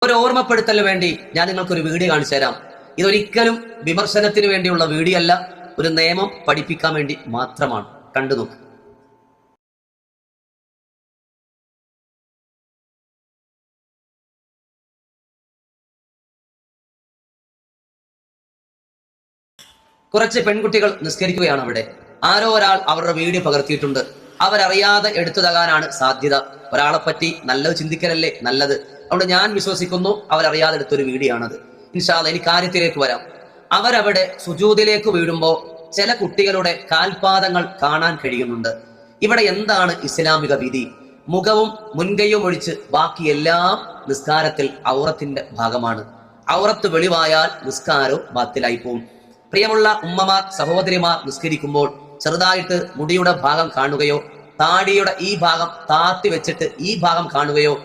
ഒരു ഓർമ്മപ്പെടുത്തലിന് വേണ്ടി ഞാൻ നിങ്ങൾക്കൊരു വീഡിയോ കാണിച്ചു തരാം. ഇതൊരിക്കലും വിമർശനത്തിന് വേണ്ടിയുള്ള വീഡിയോ അല്ല, ഒരു നിയമം പഠിപ്പിക്കാൻ വേണ്ടി മാത്രമാണ്. കണ്ടു നോക്ക്. കുറച്ച് പെൺകുട്ടികൾ നിസ്കരിക്കുകയാണ്. അവിടെ ആരോ ഒരാൾ അവരുടെ വീഡിയോ പകർത്തിയിട്ടുണ്ട്. അവരറിയാതെ എടുത്തു തകാനാണ് സാധ്യത. ഒരാളെ പറ്റി നല്ലത് ചിന്തിക്കലല്ലേ നല്ലത്. അതുകൊണ്ട് ഞാൻ വിശ്വസിക്കുന്നു അവരറിയാതെ എടുത്തൊരു വീഡിയോ ആണത്. ഇൻഷാ അല്ലാഹ് ഇനി കാര്യത്തിലേക്ക് വരാം. അവരവിടെ സുജൂദിലേക്ക് വീഴുമ്പോൾ ചില കുട്ടികളുടെ കാൽപാദങ്ങൾ കാണാൻ കഴിയുന്നുണ്ട്. ഇവിടെ എന്താണ് ഇസ്ലാമിക വിധി? മുഖവും മുൻകൈയും ഒഴിച്ച് ബാക്കിയെല്ലാം നിസ്കാരത്തിൽ ഔറത്തിന്റെ ഭാഗമാണ്. ഔറത്ത് വെളിവായാൽ നിസ്കാരവും ബാത്തിലായി പോവും. പ്രിയമുള്ള ഉമ്മമാർ, സഹോദരിമാർ, നിസ്കരിക്കുമ്പോൾ ചെറുതായിട്ട് മുടിയുടെ ഭാഗം കാണുകയോ താടിയുടെ ഈ ഭാഗം താത്തി വെച്ചിട്ട് ഈ ഭാഗം കാണുകയോ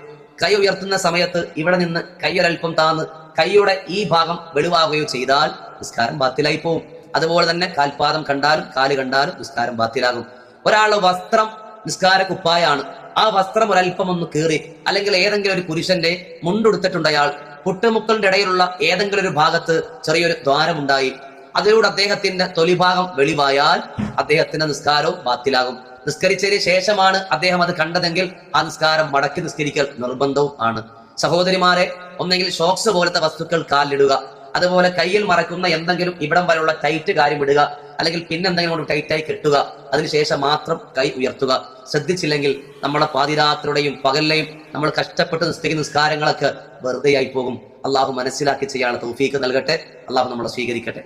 കൈ ഉയർത്തുന്ന സമയത്ത് ഇവിടെ നിന്ന് കൈയൊരൽപ്പം താന്ന് കൈയുടെ ഈ ഭാഗം വെളിവാകുകയോ ചെയ്താൽ നിസ്കാരം ബാത്തിലായി പോവും. അതുപോലെ തന്നെ കാൽപാദം കണ്ടാലും കാല് കണ്ടാലും നിസ്കാരം ബാത്തിലാകും. ഒരാളുടെ വസ്ത്രം നിസ്കാര കുപ്പായാണ്. ആ വസ്ത്രം ഒരൽപ്പം ഒന്ന് കീറി, അല്ലെങ്കിൽ ഏതെങ്കിലും ഒരു പുരുഷന്റെ മുണ്ടെടുത്തിട്ടുണ്ട് അയാൾ, പുട്ടുമുക്കളുടെ ഇടയിലുള്ള ഏതെങ്കിലും ഒരു ഭാഗത്ത് ചെറിയൊരു ദ്വാരമുണ്ടായി, അതിലൂടെ അദ്ദേഹത്തിന്റെ തൊലിഭാഗം വെളിവായാൽ അദ്ദേഹത്തിന്റെ നിസ്കാരവും ബാത്തിലാകും. നിസ്കരിച്ചതിന് ശേഷമാണ് അദ്ദേഹം അത് കണ്ടതെങ്കിൽ ആ നിസ്കാരം മടക്കി നിസ്കരിക്കൽ നിർബന്ധവും ആണ്. സഹോദരിമാരെ, ഒന്നെങ്കിൽ ഷോക്സ് പോലത്തെ വസ്തുക്കൾ കാലിലിടുക, അതുപോലെ കയ്യിൽ മറക്കുന്ന എന്തെങ്കിലും ഇവിടം വരെയുള്ള ടൈറ്റ് കാര്യം ഇടുക, അല്ലെങ്കിൽ പിന്നെന്തെങ്കിലും കൊണ്ട് ടൈറ്റായി കെട്ടുക. അതിനുശേഷം മാത്രം കൈ ഉയർത്തുക. ശ്രദ്ധിച്ചില്ലെങ്കിൽ നമ്മളെ പാതിരാത്രിയുടെയും പകലിലെയും നമ്മൾ കഷ്ടപ്പെട്ട് നിസ്കരിക്കുന്ന നിസ്കാരങ്ങളൊക്കെ വെറുതെയായി പോകും. അള്ളാഹു മനസ്സിലാക്കി ചെയ്യാനുള്ള തൗഫീക്ക് നൽകട്ടെ. അള്ളാഹു നമ്മളെ സ്വീകരിക്കട്ടെ.